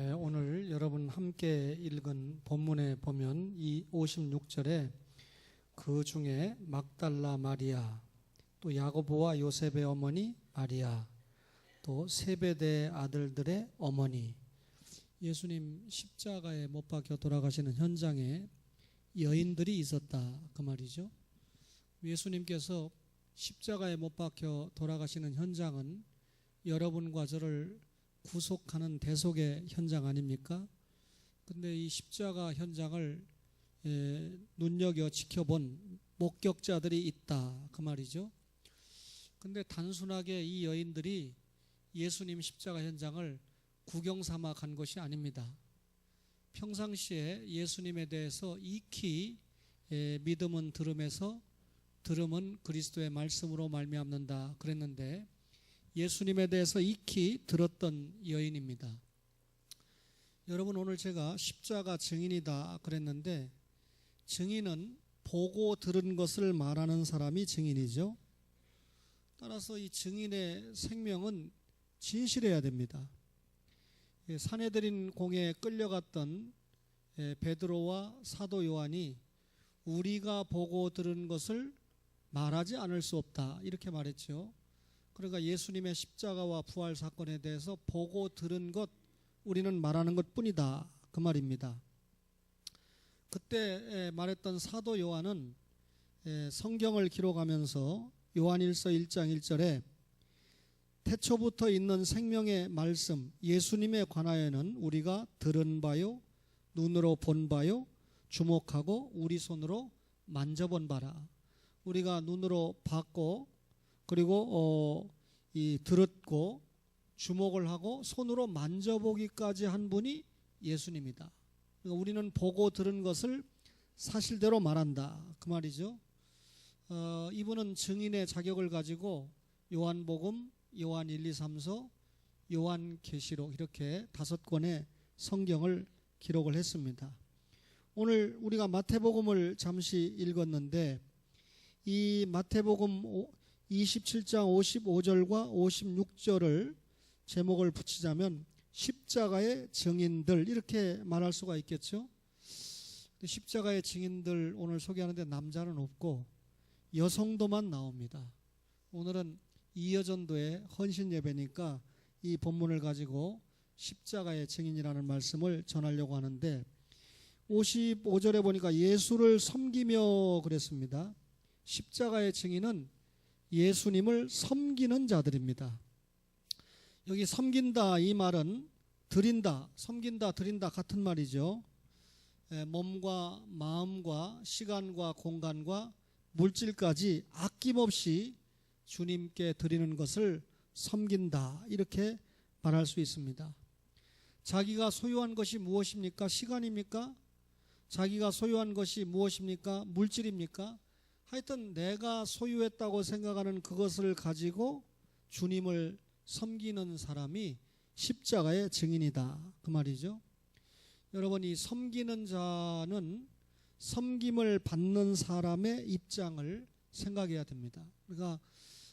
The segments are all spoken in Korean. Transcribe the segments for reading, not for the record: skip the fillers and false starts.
오늘 여러분 함께 읽은 본문에 보면 이 56절에 그 중에 막달라 마리아, 또 야고보와 요셉의 어머니 마리아, 또 세베대 아들들의 어머니, 예수님 십자가에 못 박혀 돌아가시는 현장에 여인들이 있었다 그 말이죠. 예수님께서 십자가에 못 박혀 돌아가시는 현장은 여러분과 저를 구속하는 대속의 현장 아닙니까? 근데 이 십자가 현장을 눈여겨 지켜본 목격자들이 있다 그 말이죠. 근데 단순하게 이 여인들이 예수님 십자가 현장을 구경 삼아 간 것이 아닙니다. 평상시에 예수님에 대해서 익히 믿음은 들음에서 들음은 그리스도의 말씀으로 말미암는다 그랬는데 예수님에 대해서 익히 들었던 여인입니다. 여러분, 오늘 제가 십자가 증인이다 그랬는데 증인은 보고 들은 것을 말하는 사람이 증인이죠. 따라서 이 증인의 생명은 진실해야 됩니다. 산헤드린 공에 끌려갔던 베드로와 사도 요한이 우리가 보고 들은 것을 말하지 않을 수 없다 이렇게 말했죠. 그러니까 예수님의 십자가와 부활 사건에 대해서 보고 들은 것 우리는 말하는 것뿐이다 그 말입니다. 그때 말했던 사도 요한은 성경을 기록하면서 요한일서 1장 1절에 태초부터 있는 생명의 말씀 예수님에 관하여는 우리가 들은 바요 눈으로 본 바요 주목하고 우리 손으로 만져본 바라. 우리가 눈으로 봤고 그리고 들었고 주목을 하고 손으로 만져보기까지 한 분이 예수님이다. 그러니까 우리는 보고 들은 것을 사실대로 말한다 그 말이죠. 이분은 증인의 자격을 가지고 요한복음, 요한 1, 2, 3서, 요한계시록 이렇게 5권의 성경을 기록을 했습니다. 오늘 우리가 마태복음을 잠시 읽었는데 이 마태복음 27장 55절과 56절을 제목을 붙이자면 십자가의 증인들 이렇게 말할 수가 있겠죠. 십자가의 증인들 오늘 소개하는데 남자는 없고 여성도만 나옵니다. 오늘은 이여전도의 헌신 예배니까 이 본문을 가지고 십자가의 증인이라는 말씀을 전하려고 하는데 55절에 보니까 예수를 섬기며 그랬습니다. 십자가의 증인은 예수님을 섬기는 자들입니다. 여기 섬긴다 이 말은 드린다, 섬긴다, 드린다 같은 말이죠. 몸과 마음과 시간과 공간과 물질까지 아낌없이 주님께 드리는 것을 섬긴다 이렇게 말할 수 있습니다. 자기가 소유한 것이 무엇입니까? 시간입니까? 자기가 소유한 것이 무엇입니까? 물질입니까? 하여튼 내가 소유했다고 생각하는 그것을 가지고 주님을 섬기는 사람이 십자가의 증인이다 그 말이죠. 여러분, 이 섬기는 자는 섬김을 받는 사람의 입장을 생각해야 됩니다. 그러니까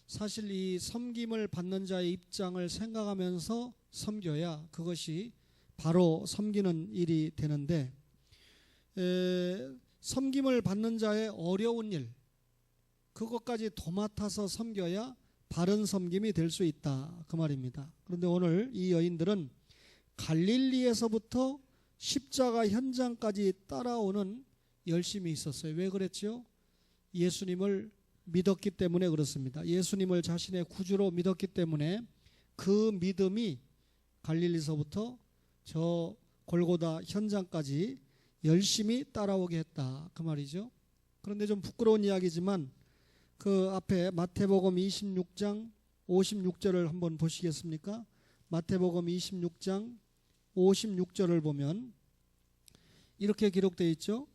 사실 이 섬김을 받는 자의 입장을 생각하면서 섬겨야 그것이 바로 섬기는 일이 되는데 섬김을 받는 자의 어려운 일 그것까지 도맡아서 섬겨야 바른 섬김이 될 수 있다 그 말입니다. 그런데 오늘 이 여인들은 갈릴리에서부터 십자가 현장까지 따라오는 열심이 있었어요. 왜 그랬죠? 예수님을 믿었기 때문에 그렇습니다. 예수님을 자신의 구주로 믿었기 때문에 그 믿음이 갈릴리서부터 저 골고다 현장까지 열심히 따라오게 했다 그 말이죠. 그런데 좀 부끄러운 이야기지만 그 앞에 마태복음 26장 56절을 한번 보시겠습니까? 마태복음 26장 56절을 보면 이렇게 기록되어 있죠.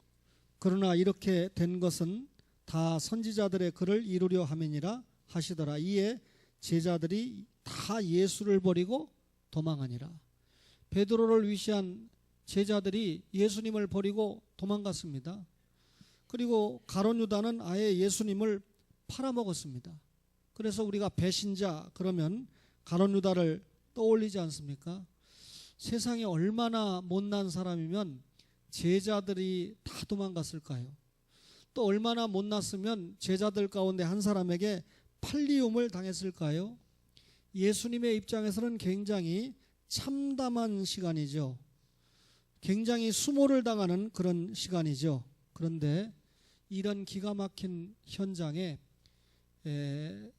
그러나 이렇게 된 것은 다 선지자들의 글을 이루려 함이니라 하시더라. 이에 제자들이 다 예수를 버리고 도망하니라. 베드로를 위시한 제자들이 예수님을 버리고 도망갔습니다. 그리고 가룟 유다는 아예 예수님을 팔아먹었습니다. 그래서 우리가 배신자 그러면 가룟 유다를 떠올리지 않습니까? 세상에 얼마나 못난 사람이면 제자들이 다 도망갔을까요? 또 얼마나 못났으면 제자들 가운데 한 사람에게 팔리움을 당했을까요? 예수님의 입장에서는 굉장히 참담한 시간이죠. 굉장히 수모를 당하는 그런 시간이죠. 그런데 이런 기가 막힌 현장에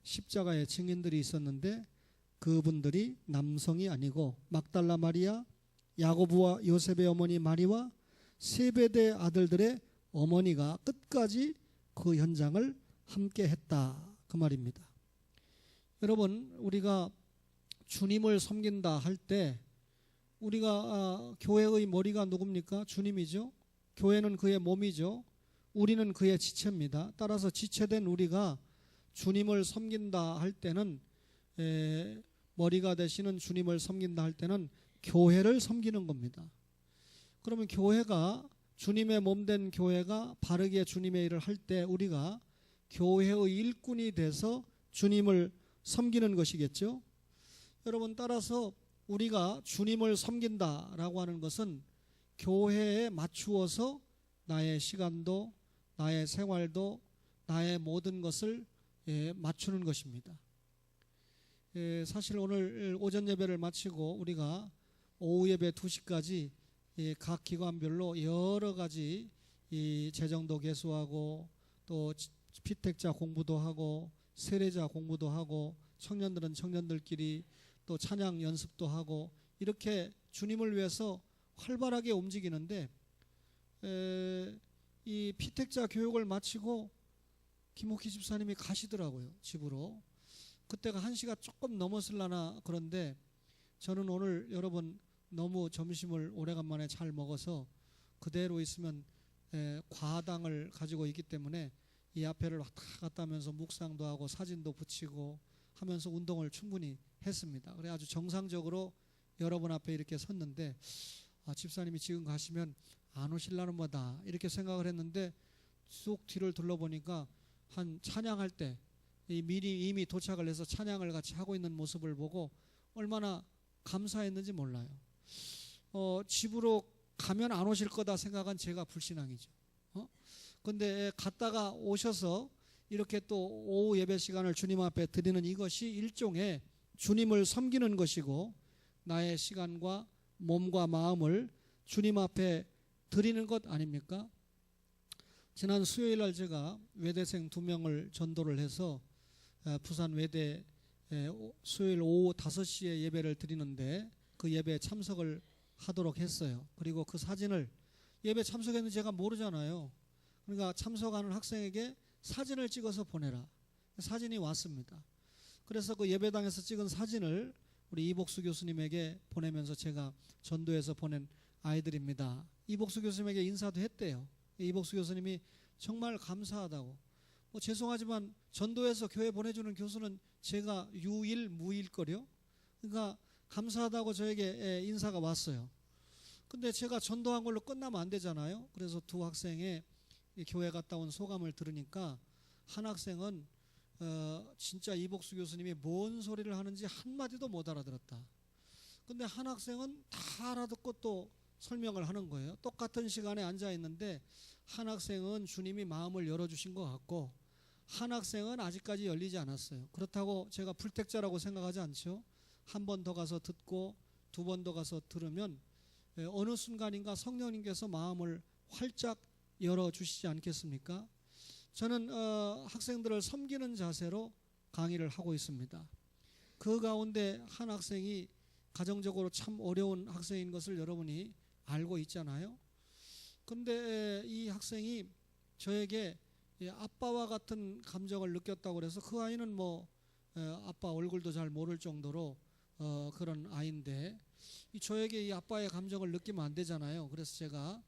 십자가의 증인들이 있었는데 그분들이 남성이 아니고 막달라 마리아, 야고보와 요셉의 어머니 마리와 세베대 아들들의 어머니가 끝까지 그 현장을 함께 했다, 그 말입니다. 여러분, 우리가 주님을 섬긴다 할 때 우리가 교회의 머리가 누굽니까? 주님이죠. 교회는 그의 몸이죠. 우리는 그의 지체입니다. 따라서 지체된 우리가 주님을 섬긴다 할 때는 머리가 되시는 주님을 섬긴다 할 때는 교회를 섬기는 겁니다. 그러면 교회가, 주님의 몸된 교회가 바르게 주님의 일을 할 때 우리가 교회의 일꾼이 돼서 주님을 섬기는 것이겠죠. 여러분, 따라서 우리가 주님을 섬긴다라고 하는 것은 교회에 맞추어서 나의 시간도 나의 생활도 나의 모든 것을 맞추는 것입니다. 사실 오늘 오전 예배를 마치고 우리가 오후 예배 2시까지 각 기관별로 여러 가지 이 재정도 개수하고 또 피택자 공부도 하고 세례자 공부도 하고 청년들은 청년들끼리 또 찬양 연습도 하고 이렇게 주님을 위해서 활발하게 움직이는데 이 피택자 교육을 마치고 김옥희 집사님이 가시더라고요, 집으로. 그때가 1시가 조금 넘었을라나. 그런데 저는 오늘 여러분 너무 점심을 오래간만에 잘 먹어서 그대로 있으면 과당을 가지고 있기 때문에 이 앞에를 왔다 갔다 하면서 묵상도 하고 사진도 붙이고 하면서 운동을 충분히 했습니다. 그래 아주 정상적으로 여러분 앞에 이렇게 섰는데 집사님이 지금 가시면 안 오실라는 거다 이렇게 생각을 했는데 쑥 뒤를 둘러보니까 한 찬양할 때 미리 이미 도착을 해서 찬양을 같이 하고 있는 모습을 보고 얼마나 감사했는지 몰라요. 집으로 가면 안 오실 거다 생각한 제가 불신앙이죠. 근데 갔다가 오셔서 이렇게 또 오후 예배 시간을 주님 앞에 드리는 이것이 일종의 주님을 섬기는 것이고 나의 시간과 몸과 마음을 주님 앞에 드리는 것 아닙니까? 지난 수요일 날 제가 외대생 2명을 전도를 해서 부산 외대 수요일 오후 5시에 예배를 드리는데 그 예배에 참석을 하도록 했어요. 그리고 그 사진을 예배 참석했는지 제가 모르잖아요. 그러니까 참석하는 학생에게 사진을 찍어서 보내라. 사진이 왔습니다. 그래서 그 예배당에서 찍은 사진을 우리 이복수 교수님에게 보내면서 제가 전도해서 보낸 아이들입니다. 이복수 교수님에게 인사도 했대요. 이복수 교수님이 정말 감사하다고. 죄송하지만 전도해서 교회 보내주는 교수는 제가 유일무일거려. 그러니까 감사하다고 저에게 인사가 왔어요. 근데 제가 전도한 걸로 끝나면 안 되잖아요. 그래서 두 학생의 교회 갔다 온 소감을 들으니까 한 학생은 진짜 이복수 교수님이 뭔 소리를 하는지 한마디도 못 알아들었다. 근데 한 학생은 다 알아듣고 또 설명을 하는 거예요. 똑같은 시간에 앉아 있는데 한 학생은 주님이 마음을 열어주신 것 같고 한 학생은 아직까지 열리지 않았어요. 그렇다고 제가 불택자라고 생각하지 않죠. 한 번 더 가서 듣고 두 번 더 가서 들으면 어느 순간인가 성령님께서 마음을 활짝 열어주시지 않겠습니까? 저는 학생들을 섬기는 자세로 강의를 하고 있습니다. 그 가운데 한 학생이 가정적으로 참 어려운 학생인 것을 여러분이 알고 있잖아요. 그런데 이 학생이 저에게 아빠와 같은 감정을 느꼈다고 그래서 그 아이는 아빠 얼굴도 잘 모를 정도로 그런 아이인데 저에게 이 아빠의 감정을 느끼면 안 되잖아요. 그래서 제가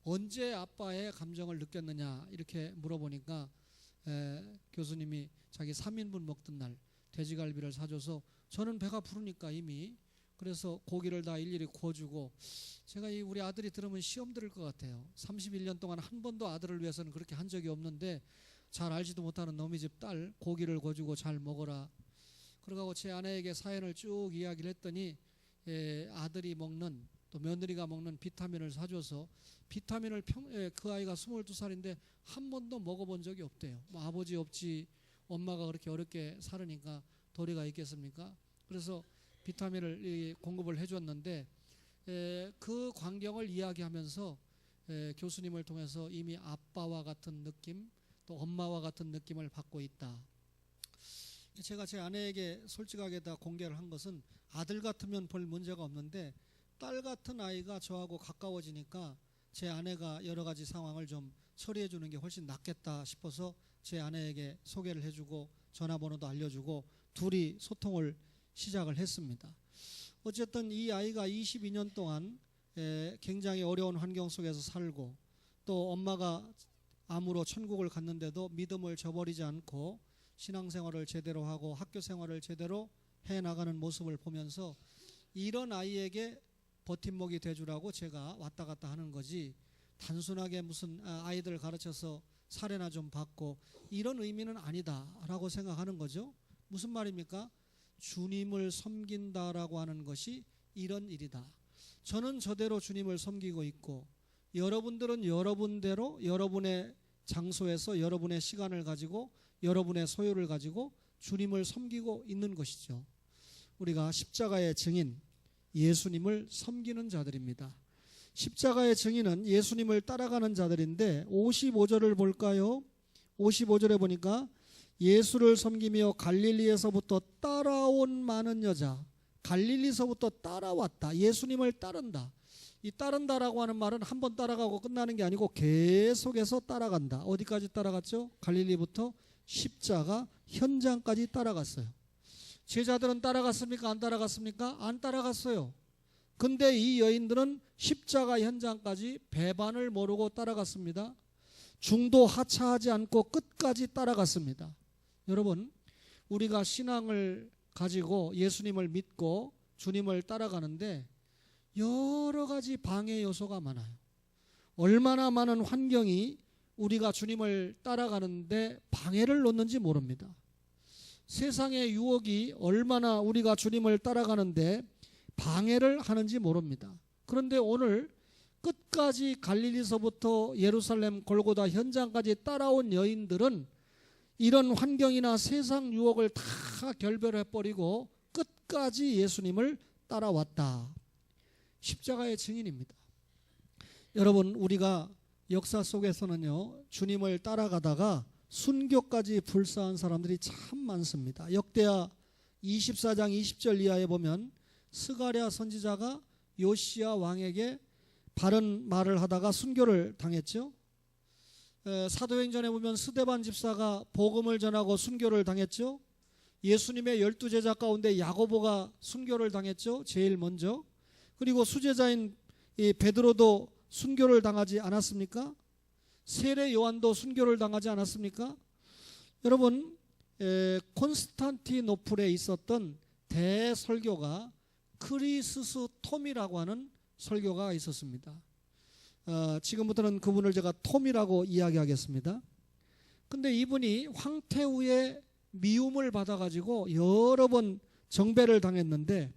언제 아빠의 감정을 느꼈느냐 이렇게 물어보니까 교수님이 자기 3인분 먹던 날 돼지갈비를 사줘서 저는 배가 부르니까 이미 그래서 고기를 다 일일이 구워주고 제가 우리 아들이 들으면 시험 들을 것 같아요. 31년 동안 한 번도 아들을 위해서는 그렇게 한 적이 없는데 잘 알지도 못하는 너미 집 딸 고기를 구워주고 잘 먹어라. 그러고 제 아내에게 사연을 쭉 이야기를 했더니 아들이 먹는 또 며느리가 먹는 비타민을 사줘서 비타민을 그 아이가 22살인데 한 번도 먹어본 적이 없대요. 뭐 아버지 없지 엄마가 그렇게 어렵게 살으니까 도리가 있겠습니까? 그래서 비타민을 공급을 해줬는데 그 광경을 이야기하면서 교수님을 통해서 이미 아빠와 같은 느낌 또 엄마와 같은 느낌을 받고 있다. 제가 제 아내에게 솔직하게 다 공개를 한 것은 아들 같으면 별 문제가 없는데 딸 같은 아이가 저하고 가까워지니까 제 아내가 여러 가지 상황을 좀 처리해 주는 게 훨씬 낫겠다 싶어서 제 아내에게 소개를 해주고 전화번호도 알려주고 둘이 소통을 시작을 했습니다. 어쨌든 이 아이가 22년 동안 굉장히 어려운 환경 속에서 살고 또 엄마가 암으로 천국을 갔는데도 믿음을 저버리지 않고 신앙생활을 제대로 하고 학교생활을 제대로 해나가는 모습을 보면서 이런 아이에게 버팀목이 돼주라고 제가 왔다 갔다 하는 거지 단순하게 무슨 아이들 가르쳐서 사례나 좀 받고 이런 의미는 아니다라고 생각하는 거죠. 무슨 말입니까? 주님을 섬긴다라고 하는 것이 이런 일이다. 저는 저대로 주님을 섬기고 있고 여러분들은 여러분대로 여러분의 장소에서 여러분의 시간을 가지고 여러분의 소유를 가지고 주님을 섬기고 있는 것이죠. 우리가 십자가의 증인 예수님을 섬기는 자들입니다. 십자가의 증인은 예수님을 따라가는 자들인데 55절을 볼까요? 55절에 보니까 예수를 섬기며 갈릴리에서부터 따라온 많은 여자, 갈릴리서부터 따라왔다. 예수님을 따른다. 이 따른다라고 하는 말은 한 번 따라가고 끝나는 게 아니고 계속해서 따라간다. 어디까지 따라갔죠? 갈릴리부터 십자가 현장까지 따라갔어요. 제자들은 따라갔습니까? 안 따라갔습니까? 안 따라갔어요. 근데 이 여인들은 십자가 현장까지 배반을 모르고 따라갔습니다. 중도 하차하지 않고 끝까지 따라갔습니다. 여러분, 우리가 신앙을 가지고 예수님을 믿고 주님을 따라가는데 여러 가지 방해 요소가 많아요. 얼마나 많은 환경이 우리가 주님을 따라가는데 방해를 놓는지 모릅니다. 세상의 유혹이 얼마나 우리가 주님을 따라가는데 방해를 하는지 모릅니다. 그런데 오늘 끝까지 갈릴리서부터 예루살렘 골고다 현장까지 따라온 여인들은 이런 환경이나 세상 유혹을 다 결별해버리고 끝까지 예수님을 따라왔다. 십자가의 증인입니다. 여러분, 우리가 역사 속에서는요, 주님을 따라가다가 순교까지 불사한 사람들이 참 많습니다. 역대하 24장 20절 이하에 보면 스가랴 선지자가 요시야 왕에게 바른 말을 하다가 순교를 당했죠. 사도행전에 보면 스데반 집사가 복음을 전하고 순교를 당했죠. 예수님의 12제자 가운데 야고보가 순교를 당했죠. 제일 먼저. 그리고 수제자인 이 베드로도 순교를 당하지 않았습니까? 세례 요한도 순교를 당하지 않았습니까? 여러분, 콘스탄티노플에 있었던 대설교가 크리스스톰이라고 하는 설교가 있었습니다. 지금부터는 그분을 제가 톰이라고 이야기하겠습니다. 근데 이분이 황태우의 미움을 받아가지고 여러 번 정배를 당했는데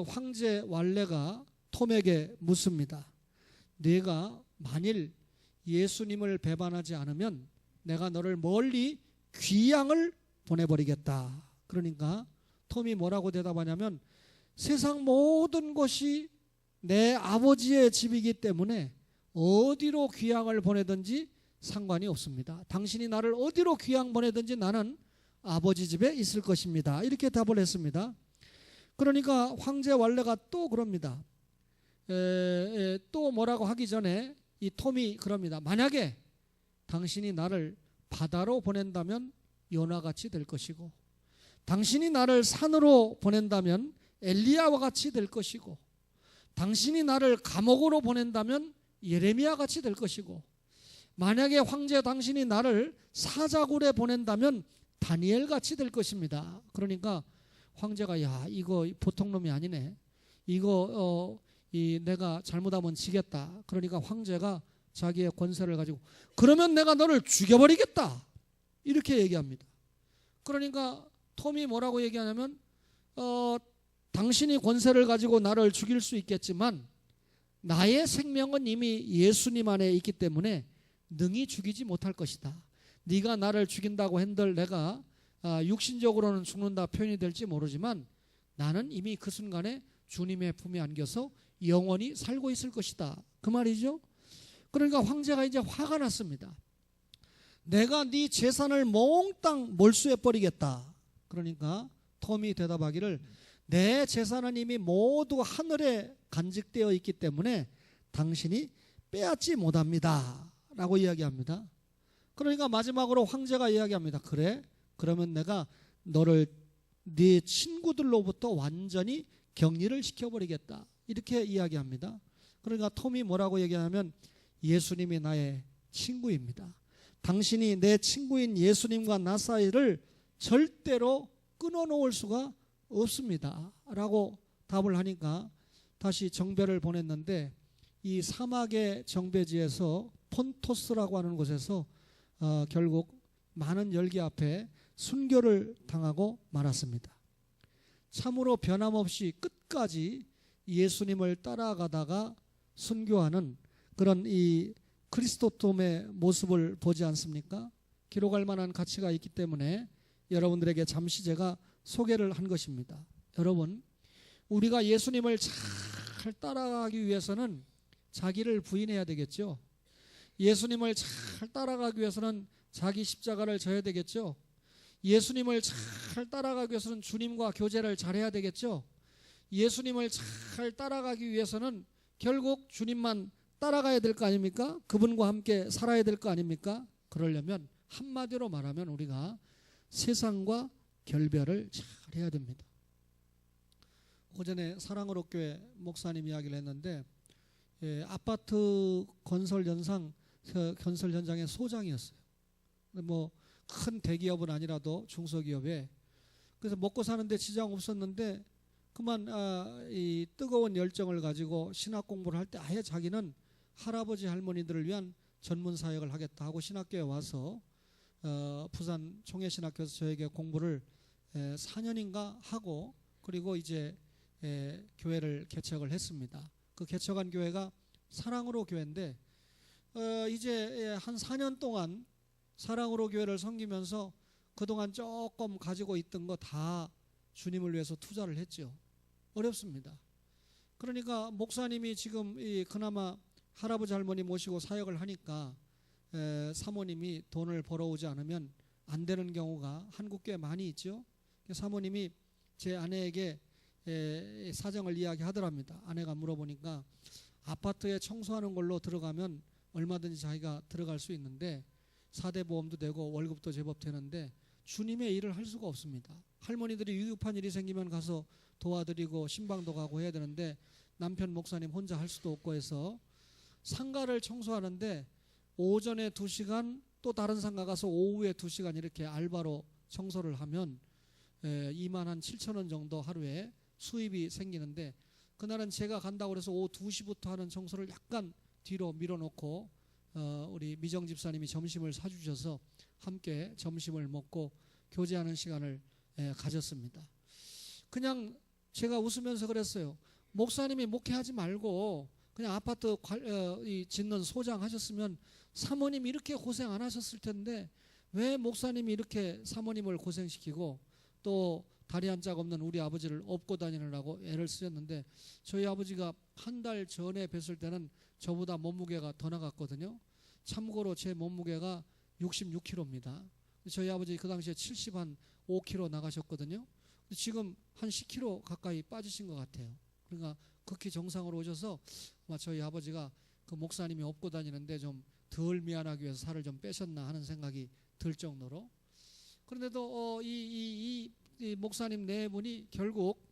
황제 왈레가 톰에게 묻습니다. 네가 만일 예수님을 배반하지 않으면 내가 너를 멀리 귀양을 보내버리겠다. 그러니까 톰이 뭐라고 대답하냐면 세상 모든 것이 내 아버지의 집이기 때문에 어디로 귀양을 보내든지 상관이 없습니다. 당신이 나를 어디로 귀양 보내든지 나는 아버지 집에 있을 것입니다. 이렇게 답을 했습니다. 그러니까 황제 왈레가 또 그럽니다. 또 뭐라고 하기 전에 이 톰이 그럽니다. 만약에 당신이 나를 바다로 보낸다면 요나같이 될 것이고 당신이 나를 산으로 보낸다면 엘리야와 같이 될 것이고 당신이 나를 감옥으로 보낸다면 예레미야 같이 될 것이고 만약에 황제 당신이 나를 사자굴에 보낸다면 다니엘 같이 될 것입니다. 그러니까 황제가 야 이거 보통 놈이 아니네. 이거 내가 잘못하면 지겠다. 그러니까 황제가 자기의 권세를 가지고 그러면 내가 너를 죽여버리겠다. 이렇게 얘기합니다. 그러니까 톰이 뭐라고 얘기하냐면 당신이 권세를 가지고 나를 죽일 수 있겠지만 나의 생명은 이미 예수님 안에 있기 때문에 능히 죽이지 못할 것이다. 네가 나를 죽인다고 한들 내가 육신적으로는 죽는다 표현이 될지 모르지만 나는 이미 그 순간에 주님의 품에 안겨서 영원히 살고 있을 것이다. 그 말이죠. 그러니까 황제가 이제 화가 났습니다. 내가 네 재산을 몽땅 몰수해 버리겠다. 그러니까 톰이 대답하기를 내 재산은 이미 모두 하늘에 간직되어 있기 때문에 당신이 빼앗지 못합니다 라고 이야기합니다. 그러니까 마지막으로 황제가 이야기합니다. 그래? 그러면 내가 너를 네 친구들로부터 완전히 격리를 시켜버리겠다. 이렇게 이야기합니다. 그러니까 톰이 뭐라고 얘기하냐면 예수님이 나의 친구입니다. 당신이 내 친구인 예수님과 나 사이를 절대로 끊어놓을 수가 없습니다 라고 답을 하니까 다시 정배를 보냈는데 이 사막의 정배지에서 폰토스라고 하는 곳에서 결국 많은 열기 앞에 순교를 당하고 말았습니다. 참으로 변함없이 끝까지 예수님을 따라가다가 순교하는 그런 이 그리스도톰의 모습을 보지 않습니까? 기록할 만한 가치가 있기 때문에 여러분들에게 잠시 제가 소개를 한 것입니다. 여러분, 우리가 예수님을 잘 따라가기 위해서는 자기를 부인해야 되겠죠. 예수님을 잘 따라가기 위해서는 자기 십자가를 져야 되겠죠. 예수님을 잘 따라가기 위해서는 주님과 교제를 잘해야 되겠죠. 예수님을 잘 따라가기 위해서는 결국 주님만 따라가야 될 거 아닙니까? 그분과 함께 살아야 될 거 아닙니까? 그러려면 한마디로 말하면 우리가 세상과 결별을 잘 해야 됩니다. 오전에 사랑으로 교회 목사님 이야기를 했는데 아파트 건설 현장의 소장이었어요. 뭐 큰 대기업은 아니라도 중소기업에 그래서 먹고 사는데 지장 없었는데 그만 이 뜨거운 열정을 가지고 신학 공부를 할 때 아예 자기는 할아버지 할머니들을 위한 전문 사역을 하겠다 하고 신학교에 와서 부산 총회신학교에서 저에게 공부를 4년인가 하고 그리고 이제 교회를 개척을 했습니다. 그 개척한 교회가 사랑으로 교회인데 이제 한 4년 동안 사랑으로 교회를 섬기면서 그동안 조금 가지고 있던 거 다 주님을 위해서 투자를 했죠. 어렵습니다. 그러니까 목사님이 지금 그나마 할아버지 할머니 모시고 사역을 하니까 사모님이 돈을 벌어오지 않으면 안 되는 경우가 한국교회 많이 있죠. 사모님이 제 아내에게 사정을 이야기하더랍니다. 아내가 물어보니까 아파트에 청소하는 걸로 들어가면 얼마든지 자기가 들어갈 수 있는데 4대 보험도 되고 월급도 제법 되는데 주님의 일을 할 수가 없습니다. 할머니들이 위급한 일이 생기면 가서 도와드리고 신방도 가고 해야 되는데 남편 목사님 혼자 할 수도 없고 해서 상가를 청소하는데 오전에 2시간 또 다른 상가 가서 오후에 2시간 이렇게 알바로 청소를 하면 2만 한 7천 원 정도 하루에 수입이 생기는데 그날은 제가 간다고 해서 오후 2시부터 하는 청소를 약간 뒤로 밀어놓고 우리 미정 집사님이 점심을 사주셔서 함께 점심을 먹고 교제하는 시간을 가졌습니다. 그냥 제가 웃으면서 그랬어요. 목사님이 목회하지 말고 그냥 아파트 짓는 소장 하셨으면 사모님 이렇게 고생 안 하셨을 텐데 왜 목사님이 이렇게 사모님을 고생시키고 또 다리 한 짝 없는 우리 아버지를 업고 다니느라고 애를 쓰셨는데 저희 아버지가 한 달 전에 뵀을 때는 저보다 몸무게가 더 나갔거든요. 참고로 제 몸무게가 66kg입니다. 저희 아버지 그 당시에 75kg 나가셨거든요. 지금 한 10kg 가까이 빠지신 것 같아요. 그러니까 극히 정상으로 오셔서 아마 저희 아버지가 그 목사님이 업고 다니는데 좀 덜 미안하기 위해서 살을 좀 빼셨나 하는 생각이 들 정도로. 그런데도 이 목사님 네 분이 결국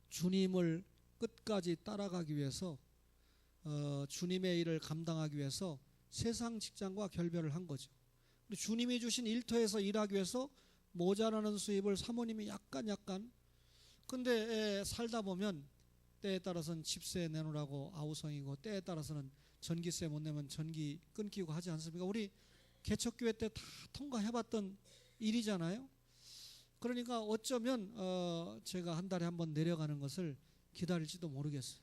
주님을 끝까지 따라가기 위해서 주님의 일을 감당하기 위해서 세상 직장과 결별을 한 거죠. 주님이 주신 일터에서 일하기 위해서 모자라는 수입을 사모님이 약간 근데 살다 보면 때에 따라서는 집세 내놓으라고 아우성이고 때에 따라서는 전기세 못 내면 전기 끊기고 하지 않습니까? 우리 개척교회 때 다 통과해봤던 일이잖아요. 그러니까 어쩌면 제가 한 달에 한 번 내려가는 것을 기다릴지도 모르겠어요.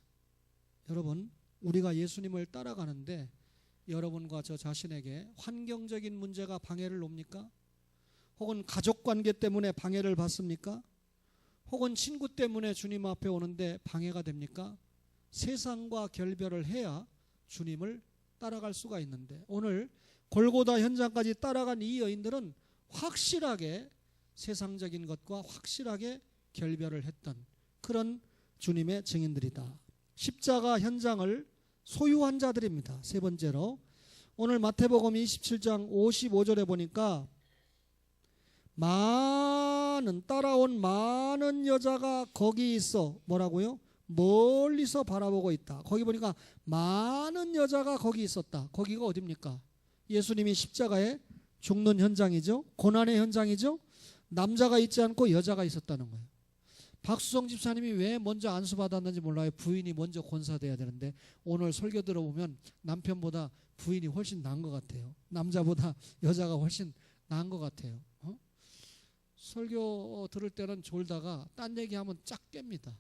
여러분, 우리가 예수님을 따라가는데 여러분과 저 자신에게 환경적인 문제가 방해를 옵니까? 혹은 가족관계 때문에 방해를 받습니까? 혹은 친구 때문에 주님 앞에 오는데 방해가 됩니까? 세상과 결별을 해야 주님을 따라갈 수가 있는데, 오늘 골고다 현장까지 따라간 이 여인들은 확실하게 세상적인 것과 확실하게 결별을 했던 그런 주님의 증인들이다. 십자가 현장을 소유한 자들입니다. 세 번째로, 오늘 마태복음 27장 55절에 보니까 따라온 많은 여자가 거기 있어 뭐라고요? 멀리서 바라보고 있다. 거기 보니까 많은 여자가 거기 있었다. 거기가 어딥니까? 예수님이 십자가에 죽는 현장이죠. 고난의 현장이죠. 남자가 있지 않고 여자가 있었다는 거예요. 박수성 집사님이 왜 먼저 안수받았는지 몰라요. 부인이 먼저 권사돼야 되는데 오늘 설교 들어보면 남편보다 부인이 훨씬 나은 것 같아요. 남자보다 여자가 훨씬 나은 것 같아요. 설교 들을 때는 졸다가 딴 얘기하면 쫙 깹니다.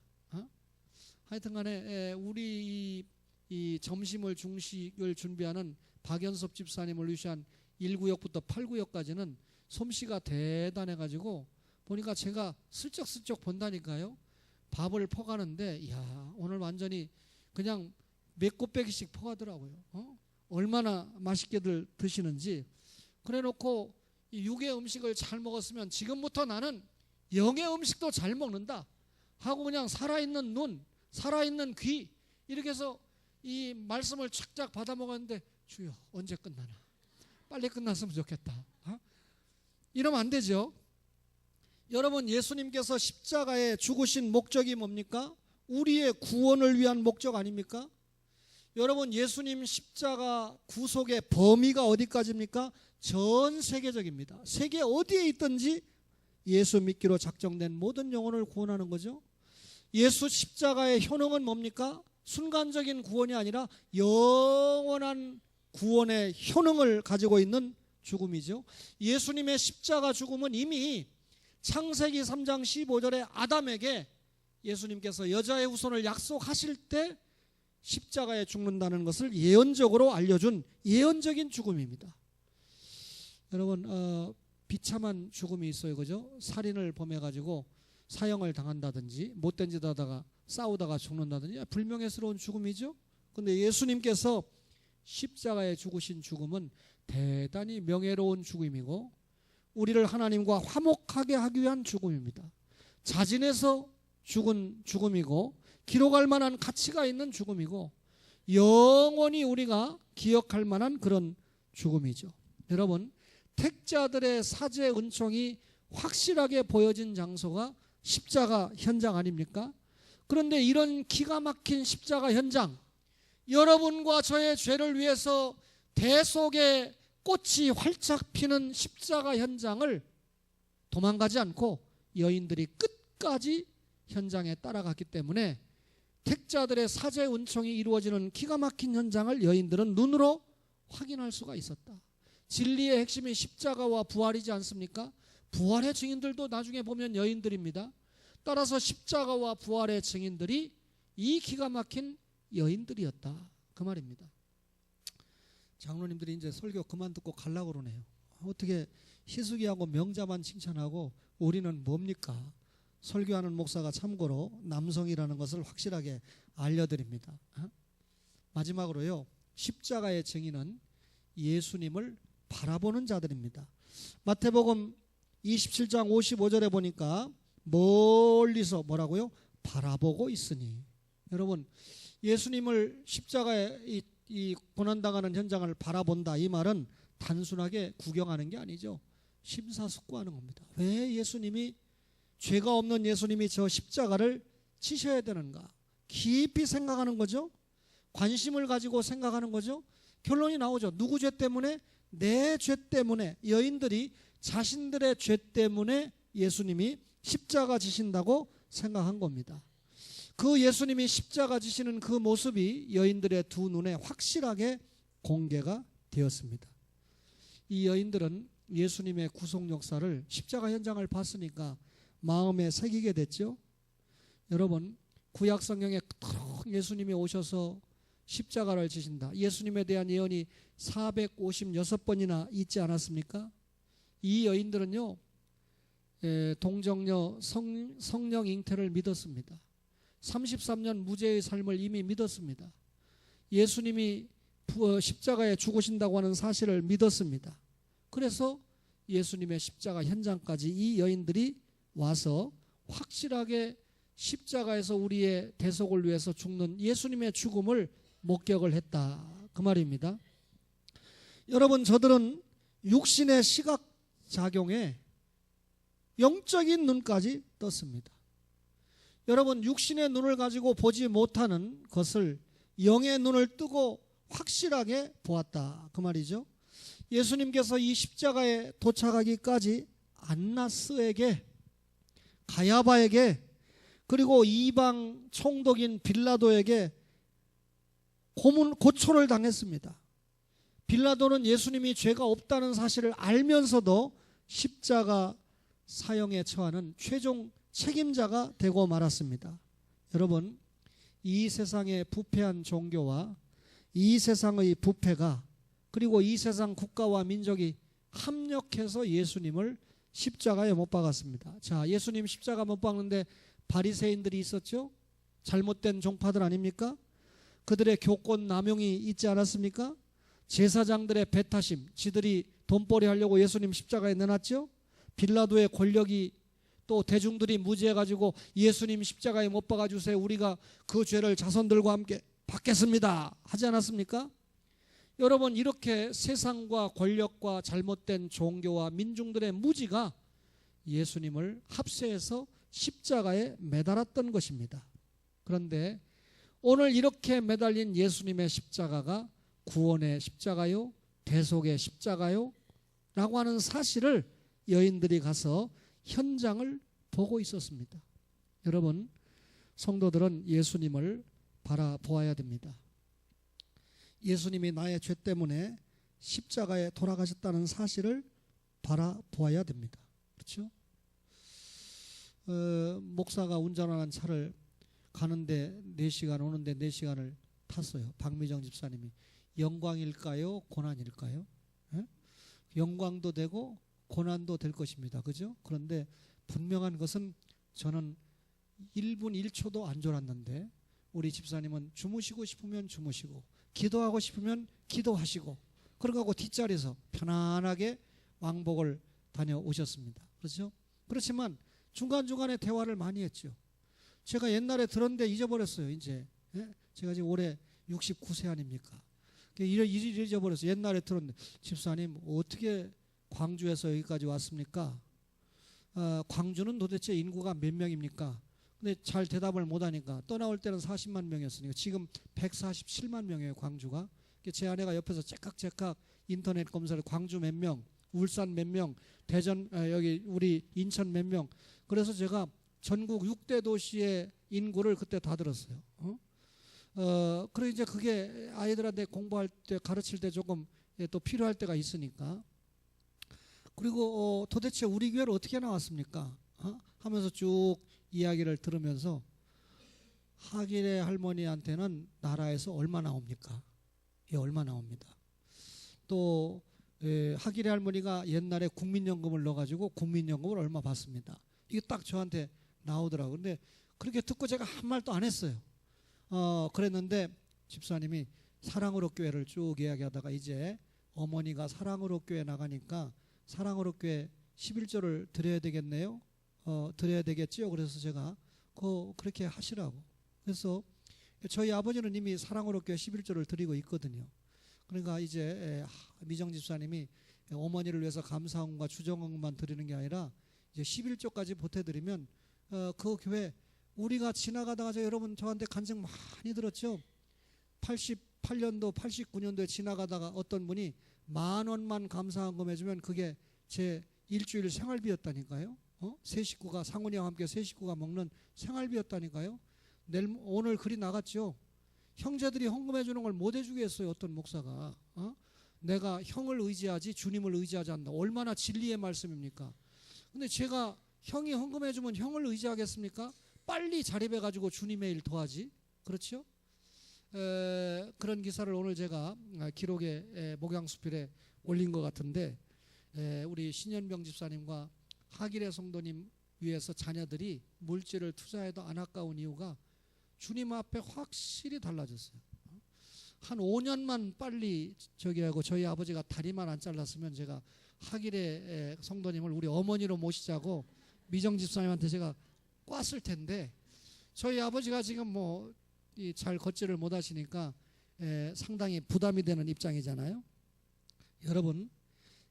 하여튼 간에 우리 이 점심을 중식을 준비하는 박연섭 집사님을 위시한 1구역부터 8구역까지는 솜씨가 대단해가지고 보니까 제가 슬쩍슬쩍 본다니까요. 밥을 퍼가는데 이야, 오늘 완전히 그냥 몇 곱빼기씩 퍼가더라고요. 얼마나 맛있게들 드시는지. 그래놓고 이 육의 음식을 잘 먹었으면 지금부터 나는 영의 음식도 잘 먹는다 하고 그냥 살아있는 눈, 살아있는 귀 이렇게 해서 이 말씀을 착착 받아 먹었는데, 주여 언제 끝나나, 빨리 끝났으면 좋겠다. 이러면 안 되죠. 여러분, 예수님께서 십자가에 죽으신 목적이 뭡니까? 우리의 구원을 위한 목적 아닙니까? 여러분, 예수님 십자가 구속의 범위가 어디까지입니까? 전 세계적입니다. 세계 어디에 있든지 예수 믿기로 작정된 모든 영혼을 구원하는 거죠. 예수 십자가의 효능은 뭡니까? 순간적인 구원이 아니라 영원한 구원의 효능을 가지고 있는 죽음이죠. 예수님의 십자가 죽음은 이미 창세기 3장 15절에 아담에게 예수님께서 여자의 후손을 약속하실 때 십자가에 죽는다는 것을 예언적으로 알려준 예언적인 죽음입니다. 여러분, 비참한 죽음이 있어요, 그죠? 살인을 범해가지고 사형을 당한다든지 못된 짓 하다가 싸우다가 죽는다든지 불명예스러운 죽음이죠. 그런데 예수님께서 십자가에 죽으신 죽음은 대단히 명예로운 죽음이고 우리를 하나님과 화목하게 하기 위한 죽음입니다. 자진해서 죽은 죽음이고 기록할 만한 가치가 있는 죽음이고 영원히 우리가 기억할 만한 그런 죽음이죠. 여러분, 택자들의 사죄 은총이 확실하게 보여진 장소가 십자가 현장 아닙니까? 그런데 이런 기가 막힌 십자가 현장, 여러분과 저의 죄를 위해서 대속의 꽃이 활짝 피는 십자가 현장을 도망가지 않고 여인들이 끝까지 현장에 따라갔기 때문에 택자들의 사죄 은총이 이루어지는 기가 막힌 현장을 여인들은 눈으로 확인할 수가 있었다. 진리의 핵심이 십자가와 부활이지 않습니까? 부활의 증인들도 나중에 보면 여인들입니다. 따라서 십자가와 부활의 증인들이 이 기가 막힌 여인들이었다, 그 말입니다. 장로님들이 이제 설교 그만 듣고 가려고 그러네요. 어떻게 희숙이하고 명자만 칭찬하고 우리는 뭡니까? 설교하는 목사가 참고로 남성이라는 것을 확실하게 알려드립니다. 마지막으로요, 십자가의 증인은 예수님을 바라보는 자들입니다. 마태복음 27장 55절에 보니까 멀리서 뭐라고요? 바라보고 있으니. 여러분, 예수님을 십자가에 이 고난당하는 현장을 바라본다, 이 말은 단순하게 구경하는 게 아니죠. 심사숙고하는 겁니다. 왜 예수님이, 죄가 없는 예수님이 저 십자가를 지셔야 되는가? 깊이 생각하는 거죠. 관심을 가지고 생각하는 거죠. 결론이 나오죠. 누구 죄 때문에? 내 죄 때문에. 여인들이 자신들의 죄 때문에 예수님이 십자가 지신다고 생각한 겁니다. 그 예수님이 십자가 지시는 그 모습이 여인들의 두 눈에 확실하게 공개가 되었습니다. 이 여인들은 예수님의 구속 역사를, 십자가 현장을 봤으니까 마음에 새기게 됐죠. 여러분, 구약 성경에 그토록 예수님이 오셔서 십자가를 지신다. 예수님에 대한 예언이 456번이나 있지 않았습니까? 이 여인들은요, 동정녀 성령 잉태를 믿었습니다. 33년 무죄의 삶을 이미 믿었습니다. 예수님이 십자가에 죽으신다고 하는 사실을 믿었습니다. 그래서 예수님의 십자가 현장까지 이 여인들이 와서 확실하게 십자가에서 우리의 대속을 위해서 죽는 예수님의 죽음을 목격을 했다, 그 말입니다. 여러분, 저들은 육신의 시각작용에 영적인 눈까지 떴습니다. 여러분, 육신의 눈을 가지고 보지 못하는 것을 영의 눈을 뜨고 확실하게 보았다, 그 말이죠. 예수님께서 이 십자가에 도착하기까지 안나스에게, 가야바에게, 그리고 이방 총독인 빌라도에게 고초를 당했습니다. 빌라도는 예수님이 죄가 없다는 사실을 알면서도 십자가 사형에 처하는 최종 책임자가 되고 말았습니다. 여러분, 이 세상의 부패한 종교와 이 세상의 부패가, 그리고 이 세상 국가와 민족이 합력해서 예수님을 십자가에 못 박았습니다. 자, 예수님 십자가 못 박는데 바리새인들이 있었죠. 잘못된 종파들 아닙니까? 그들의 교권 남용이 있지 않았습니까? 제사장들의 배타심, 지들이 돈벌이 하려고 예수님 십자가에 내놨죠. 빌라도의 권력이, 또 대중들이 무지해가지고 예수님 십자가에 못 박아주세요, 우리가 그 죄를 자손들과 함께 받겠습니다 하지 않았습니까? 여러분, 이렇게 세상과 권력과 잘못된 종교와 민중들의 무지가 예수님을 합세해서 십자가에 매달았던 것입니다. 그런데 오늘 이렇게 매달린 예수님의 십자가가 구원의 십자가요, 대속의 십자가요 라고 하는 사실을 여인들이 가서 현장을 보고 있었습니다. 여러분, 성도들은 예수님을 바라보아야 됩니다. 예수님이 나의 죄 때문에 십자가에 돌아가셨다는 사실을 바라보아야 됩니다. 그렇죠? 목사가 운전하는 차를 가는데 4시간, 오는데 4시간을 탔어요. 박미정 집사님이. 영광일까요? 고난일까요? 예? 영광도 되고 고난도 될 것입니다. 그죠? 그런데 분명한 것은 저는 1분 1초도 안 졸았는데 우리 집사님은 주무시고 싶으면 주무시고 기도하고 싶으면 기도하시고 그러고 뒷자리에서 편안하게 왕복을 다녀오셨습니다. 그렇죠? 그렇지만 중간중간에 대화를 많이 했죠. 제가 옛날에 들었는데 잊어버렸어요. 이제 제가 지금 올해 69세 아닙니까? 잊어버렸어요. 옛날에 들었는데 집사님 어떻게 광주에서 여기까지 왔습니까? 광주는 도대체 인구가 몇 명입니까? 근데 잘 대답을 못하니까 떠나올 때는 40만 명이었으니까 지금 147만 명이에요, 광주가. 제 아내가 옆에서 째깍째깍 인터넷 검사를 광주 몇 명, 울산 몇 명, 대전 여기 우리 인천 몇 명. 그래서 제가 전국 6대 도시의 인구를 그때 다 들었어요. 그래 이제 그게 아이들한테 공부할 때 가르칠 때 조금 또 필요할 때가 있으니까. 그리고 도대체 우리 교회를 어떻게 나왔습니까? 하면서 쭉 이야기를 들으면서 하길의 할머니한테는 나라에서 얼마 나옵니까? 예, 얼마 나옵니다. 또 하길의 할머니가 옛날에 국민연금을 넣어가지고 국민연금을 얼마 받습니다. 이게 딱 저한테 나오더라고요. 근데 그렇게 듣고 제가 한 말도 안 했어요. 그랬는데 집사님이 사랑으로 교회를 쭉 이야기하다가 이제 어머니가 사랑으로 교회 나가니까 사랑으로 교회 11조를 드려야 되겠네요. 드려야 되겠지요. 그래서 제가 그렇게 하시라고. 그래서 저희 아버지는 이미 사랑으로 교회 11조를 드리고 있거든요. 그러니까 이제 미정 집사님이 어머니를 위해서 감사원과 주정원만 드리는 게 아니라 이제 11조까지 보태드리면 그 교회 우리가 지나가다가 여러분 저한테 간증 많이 들었죠. 88년도 89년도에 지나가다가 어떤 분이 10,000원만 감사헌금 해주면 그게 제 일주일 생활비였다니까요. 세 식구가 상훈이와 함께 세 식구가 먹는 생활비였다니까요. 오늘 글이 나갔죠. 형제들이 헌금해 주는 걸 못 해주겠어요. 어떤 목사가. 내가 형을 의지하지 주님을 의지하지 않는다. 얼마나 진리의 말씀입니까? 근데 제가 형이 헌금해 주면 형을 의지하겠습니까? 빨리 자립해 가지고 주님의 일 도하지. 그렇죠? 그런 기사를 오늘 제가 기록에 목양수필에 올린 것 같은데, 우리 신현병 집사님과 하길의 성도님 위해서 자녀들이 물질을 투자해도 안 아까운 이유가 주님 앞에 확실히 달라졌어요. 한 5년만 빨리 하고 저희 아버지가 다리만 안 잘랐으면 제가 하길의 성도님을 우리 어머니로 모시자고 미정 집사님한테 제가 꽈을 텐데, 저희 아버지가 지금 잘 걷지를 못하시니까 상당히 부담이 되는 입장이잖아요. 여러분,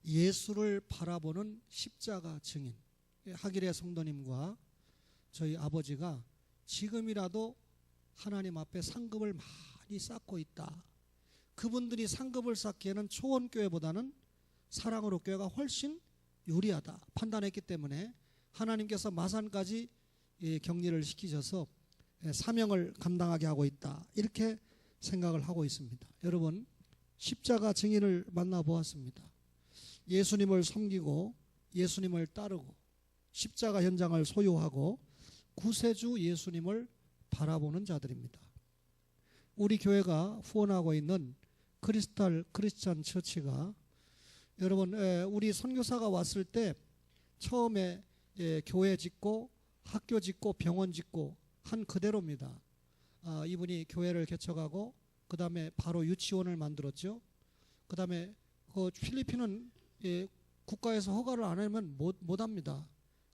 예수를 바라보는 십자가 증인 하길의 성도님과 저희 아버지가 지금이라도 하나님 앞에 상급을 많이 쌓고 있다. 그분들이 상급을 쌓기에는 초원교회보다는 사랑으로 교회가 훨씬 유리하다 판단했기 때문에 하나님께서 마산까지 격리를 시키셔서 사명을 감당하게 하고 있다, 이렇게 생각을 하고 있습니다. 여러분, 십자가 증인을 만나보았습니다. 예수님을 섬기고 예수님을 따르고 십자가 현장을 소유하고 구세주 예수님을 바라보는 자들입니다. 우리 교회가 후원하고 있는 크리스탈 크리스찬 처치가, 여러분, 우리 선교사가 왔을 때 처음에 교회 짓고 학교 짓고 병원 짓고 한 그대로입니다. 이분이 교회를 개척하고 그 다음에 바로 유치원을 만들었죠. 그 다음에 필리핀은 국가에서 허가를 안 하면 못 합니다.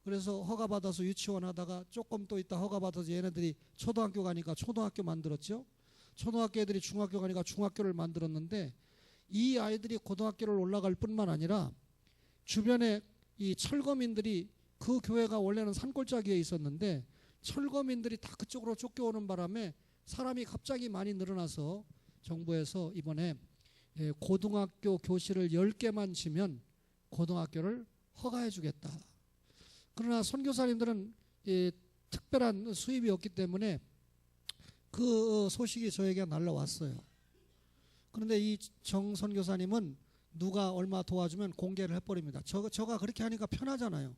그래서 허가 받아서 유치원 하다가 조금 또 있다 허가 받아서 얘네들이 초등학교 가니까 초등학교 만들었죠. 초등학교 애들이 중학교 가니까 중학교를 만들었는데, 이 아이들이 고등학교를 올라갈 뿐만 아니라 주변에 이 철거민들이, 그 교회가 원래는 산골짜기에 있었는데 철거민들이 다 그쪽으로 쫓겨오는 바람에 사람이 갑자기 많이 늘어나서 정부에서 이번에 고등학교 교실을 10개만 지면 고등학교를 허가해 주겠다. 그러나 선교사님들은 특별한 수입이 없기 때문에 그 소식이 저에게 날라왔어요. 그런데 이 정 선교사님은 누가 얼마 도와주면 공개를 해버립니다. 저가 그렇게 하니까 편하잖아요.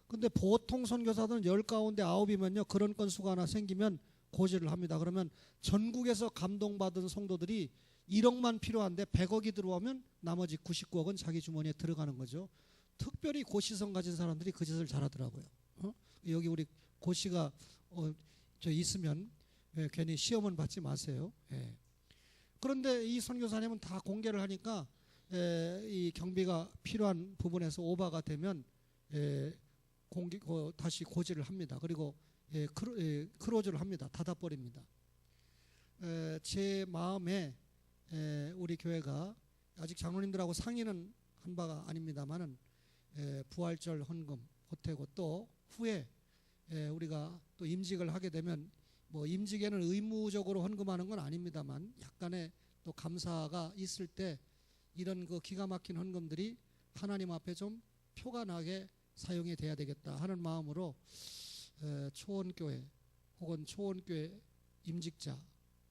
근데 보통 선교사들은 10 가운데 9이면요, 그런 건수가 하나 생기면 고지를 합니다. 그러면 전국에서 감동받은 성도들이 1억만 필요한데 100억이 들어오면 나머지 99억은 자기 주머니에 들어가는 거죠. 특별히 고시성 가진 사람들이 그 짓을 잘하더라고요. 여기 우리 고시가 있으면 괜히 시험은 받지 마세요. 그런데 이 선교사님은 다 공개를 하니까 이 경비가 필요한 부분에서 오버가 되면 다시 고지를 합니다. 그리고 크로즈를 합니다. 닫아버립니다. 제 마음에 우리 교회가 아직 장로님들하고 상의는 한 바가 아닙니다만은 부활절 헌금 보태고 또 후에 우리가 또 임직을 하게 되면 임직에는 의무적으로 헌금하는 건 아닙니다만 약간의 또 감사가 있을 때 이런 그 기가 막힌 헌금들이 하나님 앞에 좀 표가 나게 사용이 돼야 되겠다 하는 마음으로 초원교회 혹은 초원교회 임직자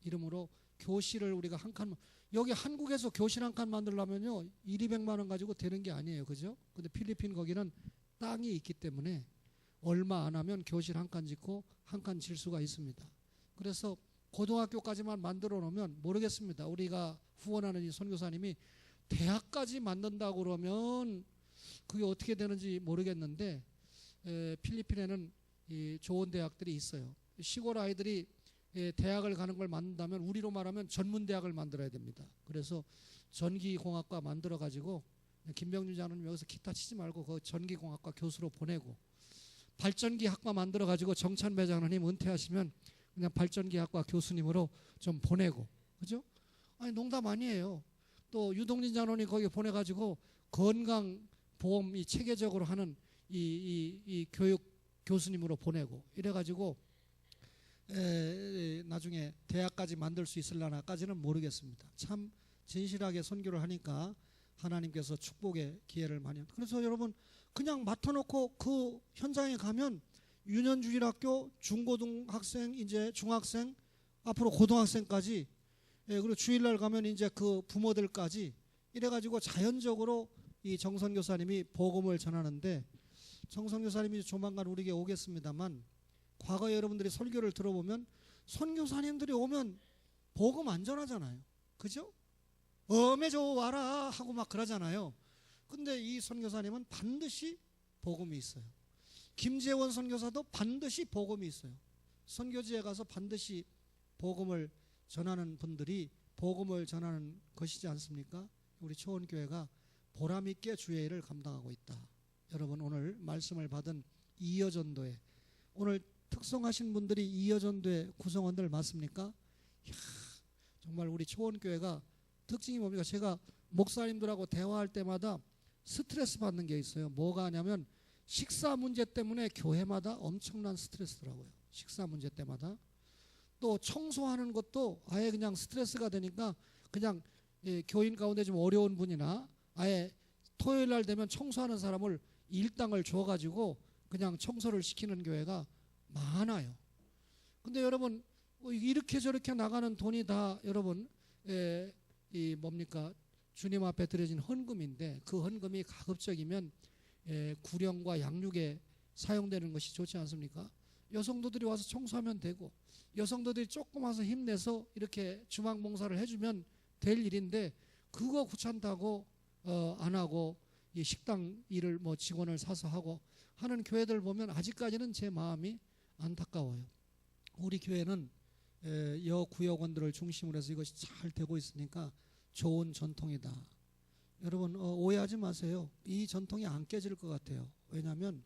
이름으로 교실을 우리가 한 칸, 여기 한국에서 교실 한 칸 만들려면요 100~200만 원 가지고 되는 게 아니에요, 그죠? 근데 필리핀 거기는 땅이 있기 때문에 얼마 안 하면 교실 한 칸 짓고 한 칸 질 수가 있습니다. 그래서 고등학교까지만 만들어 놓으면 모르겠습니다. 우리가 후원하는 이 선교사님이 대학까지 만든다고 그러면 그게 어떻게 되는지 모르겠는데 필리핀에는 이 좋은 대학들이 있어요. 시골 아이들이 대학을 가는 걸 만든다면 우리로 말하면 전문대학을 만들어야 됩니다. 그래서 전기공학과 만들어 가지고 김병준 장로님 여기서 기타 치지 말고 그 전기공학과 교수로 보내고, 발전기학과 만들어 가지고 정찬배 장로님 은퇴하시면 그냥 발전기학과 교수님으로 좀 보내고, 그죠? 아니 농담 아니에요. 또 유동진 장로님 거기 보내 가지고 건강보험이 체계적으로 하는 이 교육 교수님으로 보내고 이래 가지고 나중에 대학까지 만들 수 있을라나까지는 모르겠습니다. 참 진실하게 선교를 하니까 하나님께서 축복의 기회를 많이. 그래서 여러분 그냥 맡아놓고 그 현장에 가면 유년주일학교 중고등학생, 이제 중학생, 앞으로 고등학생까지, 그리고 주일날 가면 이제 그 부모들까지 이래가지고 자연적으로 이 정선교사님이 복음을 전하는데 정선교사님이 조만간 우리에게 오겠습니다만 과거에 여러분들이 설교를 들어보면 선교사님들이 오면 복음 안 전하잖아요. 그죠? 저 와라 하고 막 그러잖아요. 근데 이 선교사님은 반드시 복음이 있어요. 김재원 선교사도 반드시 복음이 있어요. 선교지에 가서 반드시 복음을 전하는 분들이 복음을 전하는 것이지 않습니까? 우리 초원교회가 보람있게 주의 일을 감당하고 있다. 여러분 오늘 말씀을 받은 이여전도회, 오늘 특성하신 분들이 이여전도회 구성원들 맞습니까? 이야, 정말 우리 초원교회가 특징이 뭡니까? 제가 목사님들하고 대화할 때마다 스트레스 받는 게 있어요. 뭐가 하냐면 식사 문제 때문에 교회마다 엄청난 스트레스더라고요. 식사 문제 때마다. 또 청소하는 것도 아예 그냥 스트레스가 되니까 그냥 교인 가운데 좀 어려운 분이나 아예 토요일 날 되면 청소하는 사람을 일당을 줘가지고 그냥 청소를 시키는 교회가 많아요. 근데 여러분 이렇게 저렇게 나가는 돈이 다 여러분 이 뭡니까? 주님 앞에 드려진 헌금인데 그 헌금이 가급적이면 구령과 양육에 사용되는 것이 좋지 않습니까? 여성도들이 와서 청소하면 되고 여성도들이 조금 와서 힘내서 이렇게 주방 봉사를 해주면 될 일인데 그거 귀찮다고 안 하고 이 식당 일을 뭐 직원을 사서 하고 하는 교회들 보면 아직까지는 제 마음이 안타까워요. 우리 교회는 여구역원들을 중심으로 해서 이것이 잘 되고 있으니까 좋은 전통이다. 여러분 오해하지 마세요. 이 전통이 안 깨질 것 같아요. 왜냐하면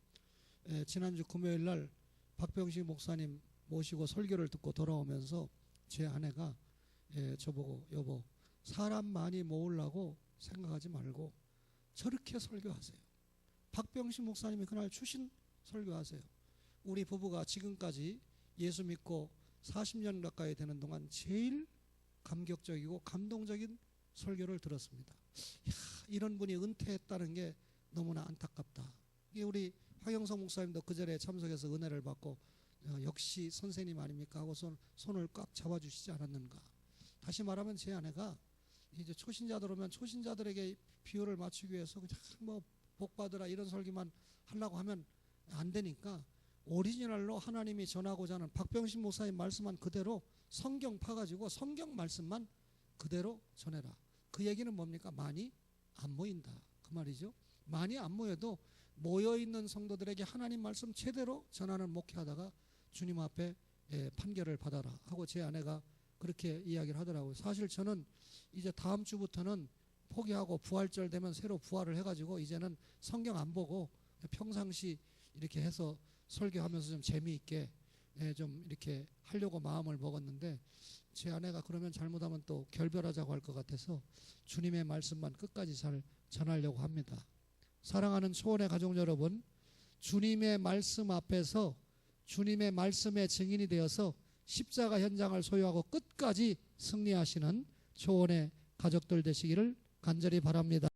지난주 금요일 날 박병식 목사님 모시고 설교를 듣고 돌아오면서 제 아내가 저보고 여보 사람 많이 모으려고 생각하지 말고 저렇게 설교하세요. 박병식 목사님이 그날 추신 설교하세요. 우리 부부가 지금까지 예수 믿고 40년 가까이 되는 동안 제일 감격적이고 감동적인 설교를 들었습니다. 이런 분이 은퇴했다는 게 너무나 안타깝다. 이게 우리 황영성 목사님도 그 자리에 참석해서 은혜를 받고 역시 선생님 아닙니까 하고 손을 꽉 잡아주시지 않았는가. 다시 말하면 제 아내가 이제 초신자들 오면 초신자들에게 비율을 맞추기 위해서 그냥 뭐 복받으라 이런 설교만 하려고 하면 안 되니까 오리지널로 하나님이 전하고자 하는 박병신 목사님 말씀한 그대로 성경 파가지고 성경 말씀만 그대로 전해라. 그 얘기는 뭡니까? 많이 안 모인다 그 말이죠. 많이 안 모여도 모여있는 성도들에게 하나님 말씀 제대로 전하는 목회하다가 주님 앞에 판결을 받아라 하고 제 아내가 그렇게 이야기를 하더라고요. 사실 저는 이제 다음 주부터는 포기하고 부활절 되면 새로 부활을 해가지고 이제는 성경 안 보고 평상시 이렇게 해서 설교하면서 좀 재미있게 좀 이렇게 하려고 마음을 먹었는데 제 아내가 그러면 잘못하면 또 결별하자고 할 것 같아서 주님의 말씀만 끝까지 잘 전하려고 합니다. 사랑하는 초원의 가족 여러분, 주님의 말씀 앞에서 주님의 말씀의 증인이 되어서 십자가 현장을 소유하고 끝까지 승리하시는 초원의 가족들 되시기를 간절히 바랍니다.